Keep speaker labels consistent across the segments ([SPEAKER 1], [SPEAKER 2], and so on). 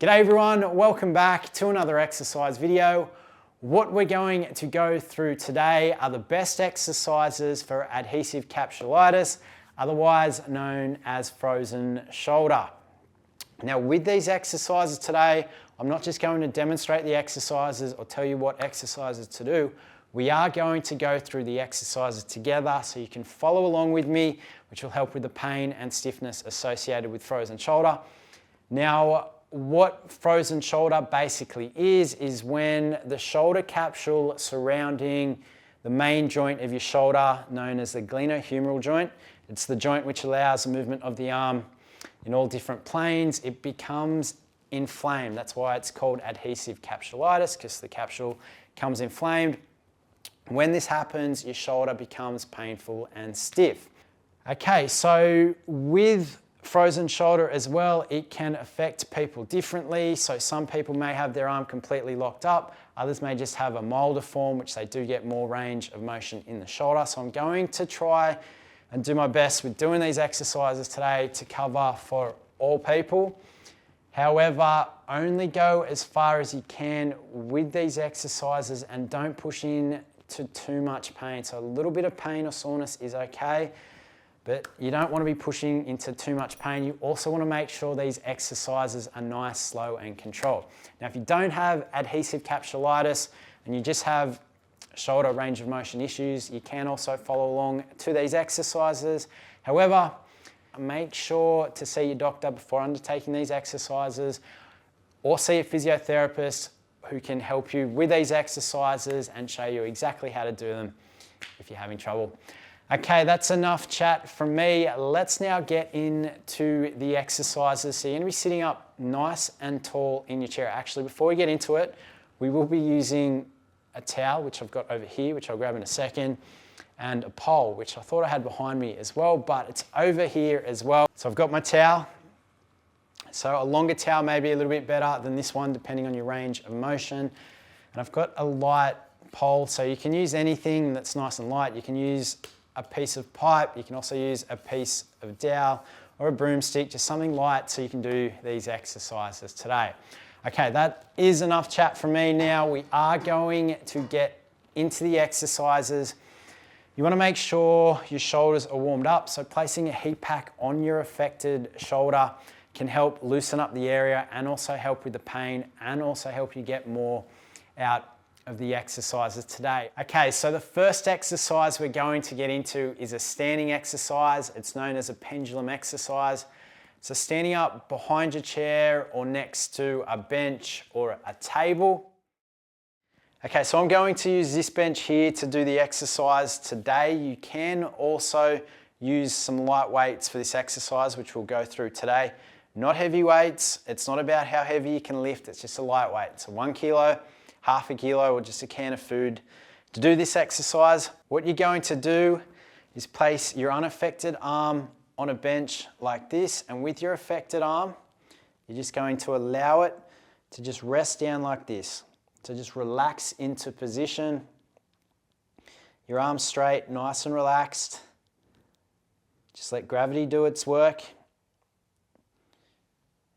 [SPEAKER 1] G'day everyone, welcome back to another exercise video. What we're going to go through today are the best exercises for adhesive capsulitis, otherwise known as frozen shoulder. Now with these exercises today, I'm not just going to demonstrate the exercises or tell you what exercises to do. We are going to go through the exercises together so you can follow along with me, which will help with the pain and stiffness associated with frozen shoulder. Now, what frozen shoulder basically is when the shoulder capsule surrounding the main joint of your shoulder, known as the glenohumeral joint, it's the joint which allows the movement of the arm in all different planes, it becomes inflamed. That's why it's called adhesive capsulitis, because the capsule comes inflamed. When this happens, your shoulder becomes painful and stiff. Okay, so with frozen shoulder as well, it can affect people differently. So some people may have their arm completely locked up. Others may just have a milder form, which they do get more range of motion in the shoulder. So I'm going to try and do my best with doing these exercises today to cover for all people. However, only go as far as you can with these exercises and don't push in to too much pain. So a little bit of pain or soreness is okay, but you don't want to be pushing into too much pain. You also want to make sure these exercises are nice, slow, and controlled. Now, if you don't have adhesive capsulitis and you just have shoulder range of motion issues, you can also follow along to these exercises. However, make sure to see your doctor before undertaking these exercises, or see a physiotherapist who can help you with these exercises and show you exactly how to do them if you're having trouble. Okay, that's enough chat from me. Let's now get into the exercises. So you're going to be sitting up nice and tall in your chair. Actually, before we get into it, we will be using a towel, which I've got over here, which I'll grab in a second, and a pole, which I thought I had behind me as well, but it's over here as well. So I've got my towel. So a longer towel may be a little bit better than this one, depending on your range of motion. And I've got a light pole, so you can use anything that's nice and light. You can use a piece of pipe, you can also use a piece of dowel or a broomstick, just something light so you can do these exercises today. Okay, that is enough chat from me. Now we are going to get into the exercises. You want to make sure your shoulders are warmed up, so placing a heat pack on your affected shoulder can help loosen up the area and also help with the pain and also help you get more out of the exercises today. Okay, so the first exercise we're going to get into is a standing exercise. It's known as a pendulum exercise. So standing up behind your chair or next to a bench or a table. Okay, so I'm going to use this bench here to do the exercise today. You can also use some light weights for this exercise, which we'll go through today. Not heavy weights. It's not about how heavy you can lift. It's just a light weight. So 1 kilo, half a kilo, or just a can of food. To do this exercise, what you're going to do is place your unaffected arm on a bench like this, and with your affected arm, you're just going to allow it to just rest down like this. So just relax into position. Your arms straight, nice and relaxed. Just let gravity do its work.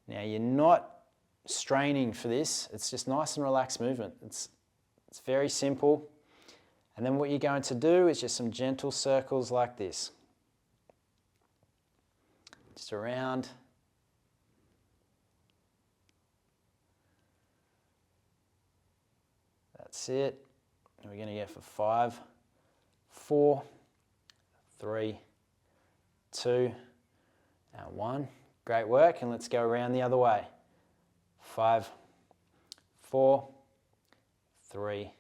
[SPEAKER 1] Now you're not straining for this, it's just nice and relaxed movement. It's very simple. And then what you're going to do is just some gentle circles like this. Just around. That's it. And we're going to go for 5, 4, 3, 2, and 1. Great work, and let's go around the other way. 5, 4, 3,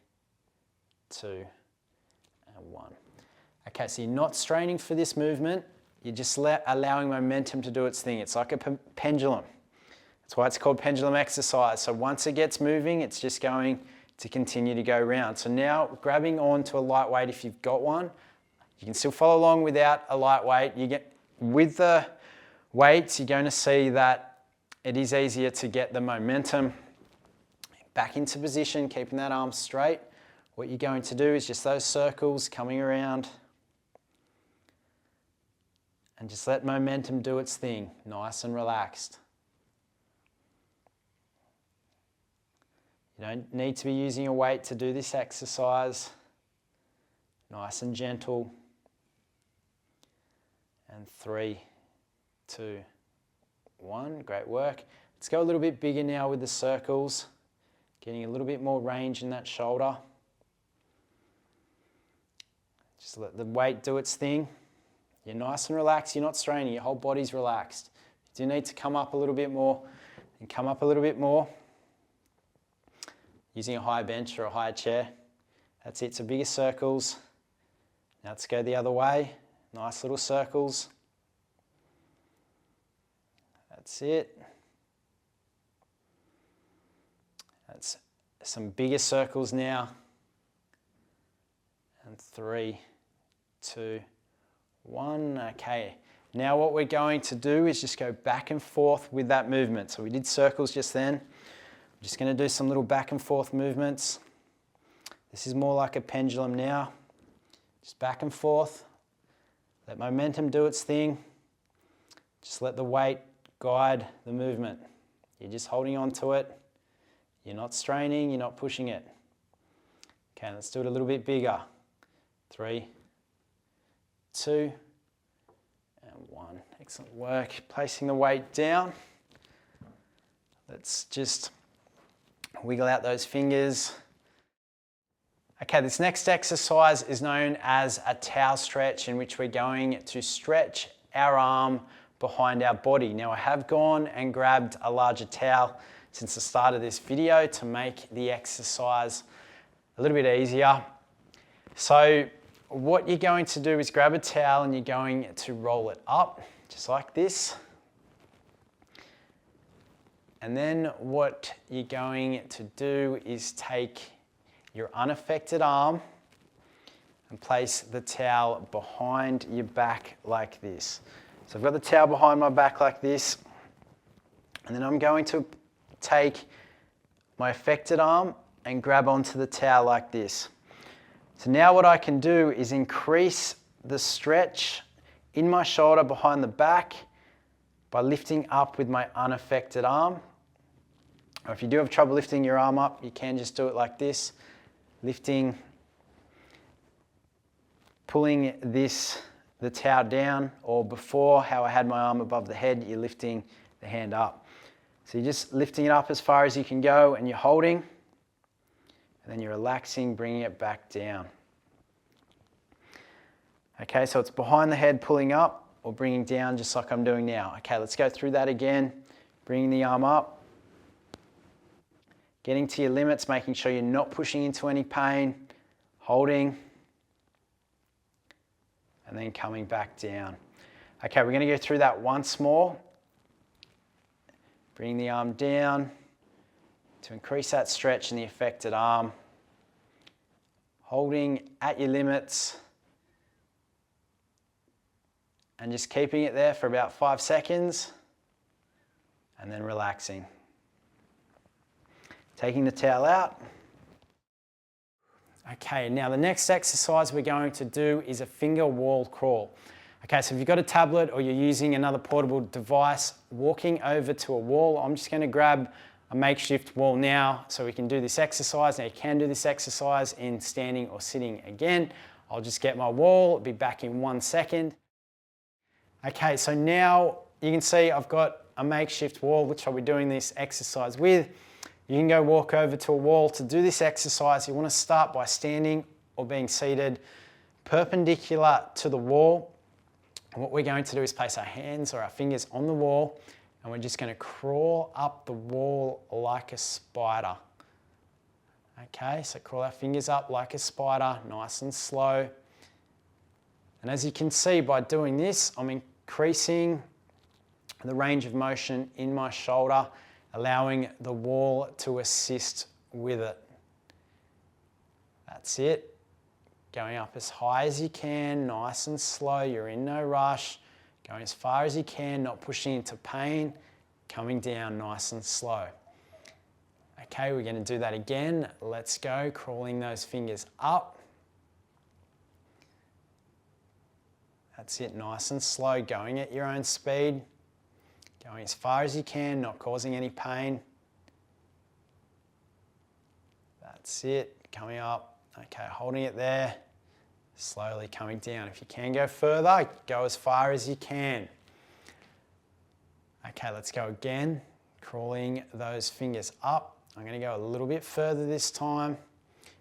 [SPEAKER 1] 2, and 1. Okay, so you're not straining for this movement, you're just allowing momentum to do its thing. It's like a pendulum. That's why it's called pendulum exercise. So once it gets moving, it's just going to continue to go round. So now grabbing onto a light weight if you've got one. You can still follow along without a light weight. With the weights, you're going to see that it is easier to get the momentum back into position, keeping that arm straight. What you're going to do is just those circles coming around and just let momentum do its thing, nice and relaxed. You don't need to be using a weight to do this exercise. Nice and gentle. And 3, 2, 1. Great work. Let's go a little bit bigger now with the circles. Getting a little bit more range in that shoulder. Just let the weight do its thing. You're nice and relaxed. You're not straining. Your whole body's relaxed. You do need to come up a little bit more and come up a little bit more. Using a higher bench or a higher chair. That's it. So bigger circles. Now let's go the other way. Nice little circles. That's it. That's some bigger circles now. And 3, 2, 1. Okay. Now what we're going to do is just go back and forth with that movement. So we did circles just then. I'm just going to do some little back and forth movements. This is more like a pendulum now. Just back and forth. Let momentum do its thing. Just let the weight guide the movement. You're just holding on to it. You're not straining, you're not pushing it. Okay, let's do it a little bit bigger. 3, 2, and 1. Excellent work. Placing the weight down. Let's just wiggle out those fingers. Okay, this next exercise is known as a towel stretch, in which we're going to stretch our arm behind our body. Now I have gone and grabbed a larger towel since the start of this video to make the exercise a little bit easier. So what you're going to do is grab a towel and you're going to roll it up, just like this. And then what you're going to do is take your unaffected arm and place the towel behind your back like this. So I've got the towel behind my back like this, and then I'm going to take my affected arm and grab onto the towel like this. So now what I can do is increase the stretch in my shoulder behind the back by lifting up with my unaffected arm. Or if you do have trouble lifting your arm up, you can just do it like this. Lifting, pulling the towel down, or before how I had my arm above the head, you're lifting the hand up. So you're just lifting it up as far as you can go and you're holding, and then you're relaxing, bringing it back down. Okay, so it's behind the head, pulling up or bringing down, just like I'm doing now. Okay, let's go through that again. Bringing the arm up, getting to your limits, making sure you're not pushing into any pain, holding, and then coming back down. Okay, we're going to go through that once more. Bring the arm down to increase that stretch in the affected arm. Holding at your limits. And just keeping it there for about 5 seconds. And then relaxing. Taking the towel out. Okay, now the next exercise we're going to do is a finger wall crawl. Okay, so if you've got a tablet or you're using another portable device, walking over to a wall, I'm just going to grab a makeshift wall now so we can do this exercise. Now you can do this exercise in standing or sitting again. I'll just get my wall, I'll be back in 1 second. Okay, so now you can see I've got a makeshift wall which I'll be doing this exercise with. You can go walk over to a wall. To do this exercise, you want to start by standing or being seated perpendicular to the wall. And what we're going to do is place our hands or our fingers on the wall, and we're just going to crawl up the wall like a spider. Okay, so crawl our fingers up like a spider, nice and slow. And as you can see, by doing this, I'm increasing the range of motion in my shoulder, allowing the wall to assist with it. That's it. Going up as high as you can, nice and slow, you're in no rush. Going as far as you can, not pushing into pain. Coming down nice and slow. Okay, we're going to do that again. Let's go, crawling those fingers up. That's it, nice and slow, going at your own speed. Going as far as you can, not causing any pain. That's it, coming up. Okay, holding it there, slowly coming down. If you can go further, go as far as you can. Okay, let's go again, crawling those fingers up. I'm going to go a little bit further this time.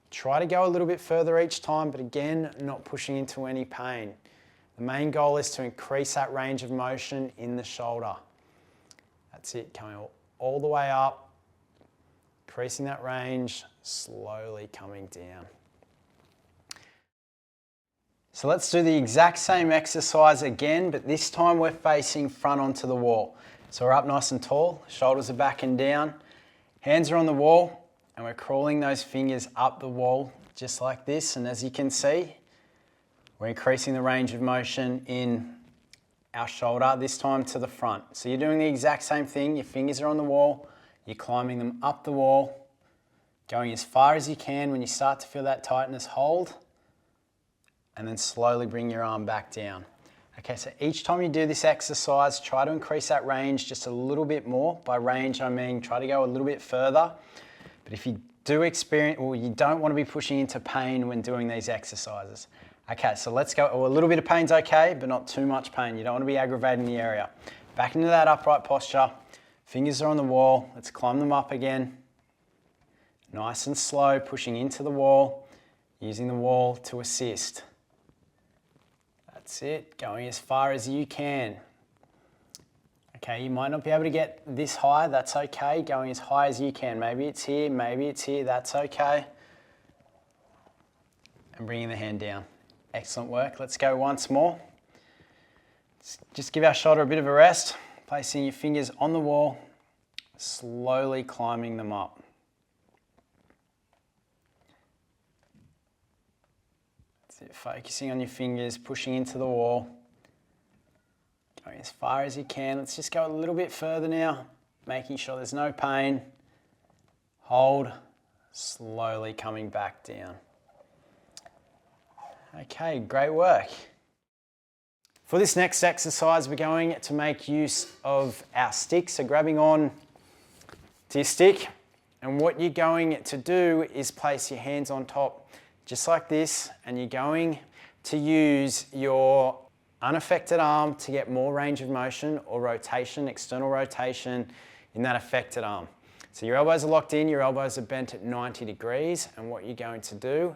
[SPEAKER 1] Try to go a little bit further each time, but again, not pushing into any pain. The main goal is to increase that range of motion in the shoulder. That's it, coming all the way up, increasing that range, slowly coming down. So let's do the exact same exercise again, but this time we're facing front onto the wall. So we're up nice and tall, shoulders are back and down, hands are on the wall, and we're crawling those fingers up the wall just like this. And as you can see, we're increasing the range of motion in our shoulder, this time to the front. So you're doing the exact same thing. Your fingers are on the wall, you're climbing them up the wall, going as far as you can. When you start to feel that tightness, hold, and then slowly bring your arm back down. Okay, so each time you do this exercise, try to increase that range just a little bit more. By range, I mean try to go a little bit further. But if you do experience, well, you don't want to be pushing into pain when doing these exercises. Okay, so let's go. Well, a little bit of pain's okay, but not too much pain. You don't want to be aggravating the area. Back into that upright posture. Fingers are on the wall. Let's climb them up again. Nice and slow, pushing into the wall, using the wall to assist. That's it, going as far as you can. Okay, you might not be able to get this high, that's okay. Going as high as you can. Maybe it's here, that's okay. And bringing the hand down. Excellent work. Let's go once more. Just give our shoulder a bit of a rest. Placing your fingers on the wall, slowly climbing them up. That's it, focusing on your fingers, pushing into the wall. Going as far as you can. Let's just go a little bit further now, making sure there's no pain. Hold, slowly coming back down. Okay, great work. For this next exercise, we're going to make use of our stick. So grabbing on to your stick, and what you're going to do is place your hands on top, just like this, and you're going to use your unaffected arm to get more range of motion or rotation, external rotation in that affected arm. So your elbows are locked in, your elbows are bent at 90 degrees, and what you're going to do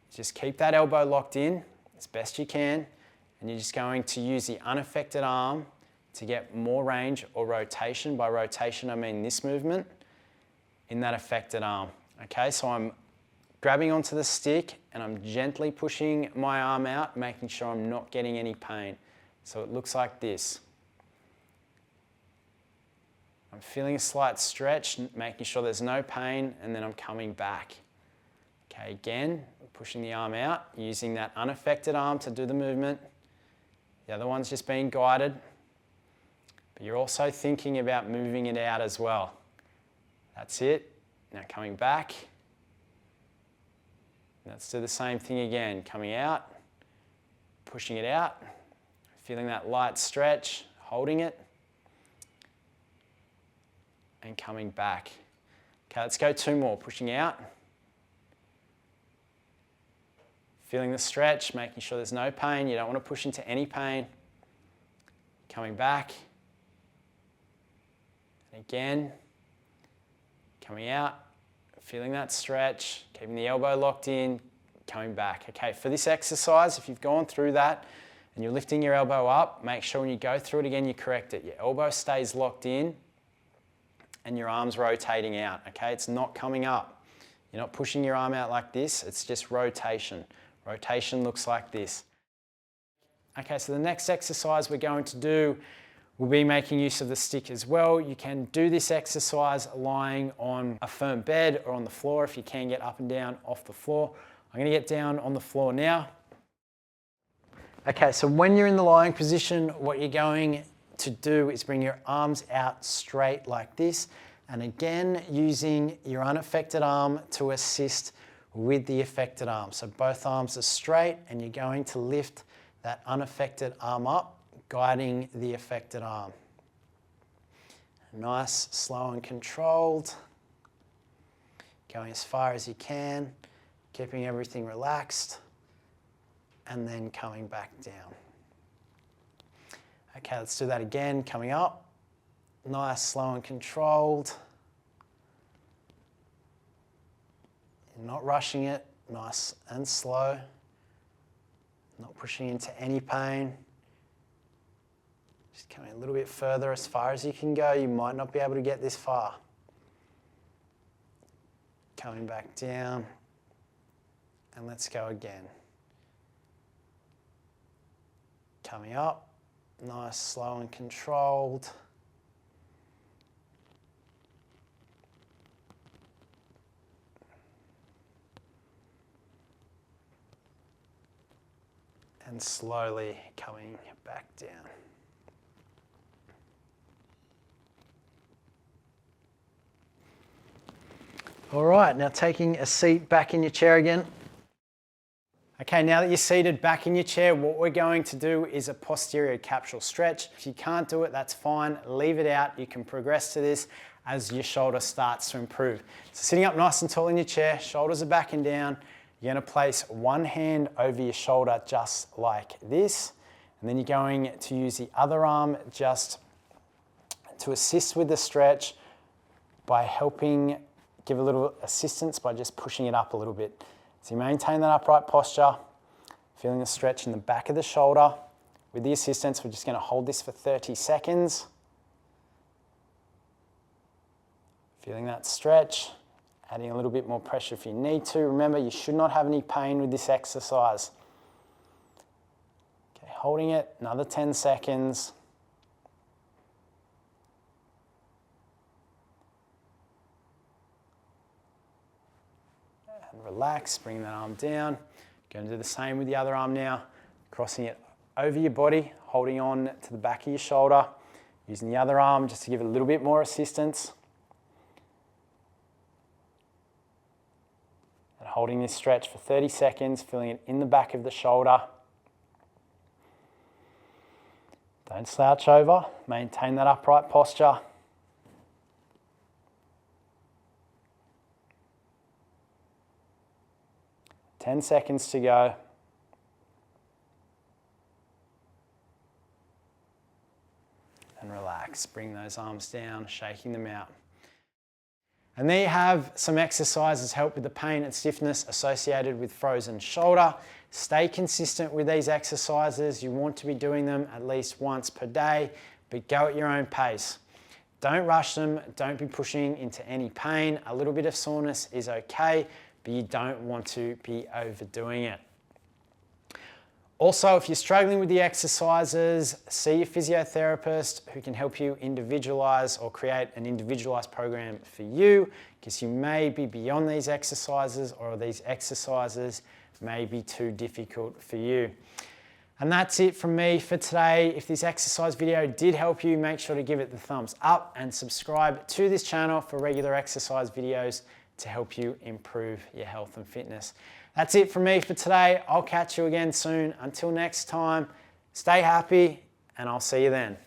[SPEAKER 1] is just keep that elbow locked in as best you can, and you're just going to use the unaffected arm to get more range or rotation. By rotation, I mean this movement in that affected arm. Okay, so I'm grabbing onto the stick and I'm gently pushing my arm out, making sure I'm not getting any pain. So it looks like this. I'm feeling a slight stretch, making sure there's no pain, and then I'm coming back. Okay, again, pushing the arm out, using that unaffected arm to do the movement. The other one's just being guided, but you're also thinking about moving it out as well. That's it. Now coming back. Let's do the same thing again, coming out, pushing it out, feeling that light stretch, holding it, and coming back. Okay, let's go two more, pushing out, feeling the stretch, making sure there's no pain, you don't want to push into any pain, coming back, and again, coming out, feeling that stretch, keeping the elbow locked in, coming back. Okay, for this exercise, if you've gone through that and you're lifting your elbow up, make sure when you go through it again, you correct it. Your elbow stays locked in and your arm's rotating out, okay? It's not coming up. You're not pushing your arm out like this, it's just rotation. Rotation looks like this. Okay, so the next exercise we're going to do, we'll be making use of the stick as well. You can do this exercise lying on a firm bed or on the floor if you can get up and down off the floor. I'm going to get down on the floor now. Okay, so when you're in the lying position, what you're going to do is bring your arms out straight like this, and again using your unaffected arm to assist with the affected arm. So both arms are straight and you're going to lift that unaffected arm up, guiding the affected arm. Nice, slow and controlled. Going as far as you can, keeping everything relaxed, and then coming back down. Okay, let's do that again. Coming up, nice, slow and controlled. You're not rushing it, nice and slow. Not pushing into any pain. Just coming a little bit further as far as you can go. You might not be able to get this far. Coming back down. And let's go again. Coming up, nice, slow and controlled. And slowly coming back down. All right, now taking a seat back in your chair again. Okay, now that you're seated back in your chair, what we're going to do is a posterior capsule stretch. If you can't do it, that's fine. Leave it out. You can progress to this as your shoulder starts to improve. So sitting up nice and tall in your chair, shoulders are back and down. You're going to place one hand over your shoulder just like this, and then you're going to use the other arm just to assist with the stretch by helping give a little assistance by just pushing it up a little bit. So you maintain that upright posture, feeling the stretch in the back of the shoulder. With the assistance, we're just going to hold this for 30 seconds. Feeling that stretch. Adding a little bit more pressure if you need to. Remember, you should not have any pain with this exercise. Okay, holding it, another 10 seconds. And relax, bring that arm down. Going to do the same with the other arm now. Crossing it over your body, holding on to the back of your shoulder. Using the other arm just to give it a little bit more assistance. Holding this stretch for 30 seconds, feeling it in the back of the shoulder. Don't slouch over, maintain that upright posture. Ten seconds to go. And relax, bring those arms down, shaking them out. And there you have some exercises help with the pain and stiffness associated with frozen shoulder. Stay consistent with these exercises. You want to be doing them at least once per day, but go at your own pace. Don't rush them. Don't be pushing into any pain. A little bit of soreness is okay, but you don't want to be overdoing it. Also, if you're struggling with the exercises, see your physiotherapist who can help you individualize or create an individualized program for you, because you may be beyond these exercises or these exercises may be too difficult for you. And that's it from me for today. If this exercise video did help you, make sure to give it the thumbs up and subscribe to this channel for regular exercise videos to help you improve your health and fitness. That's it from me for today. I'll catch you again soon. Until next time, stay happy and I'll see you then.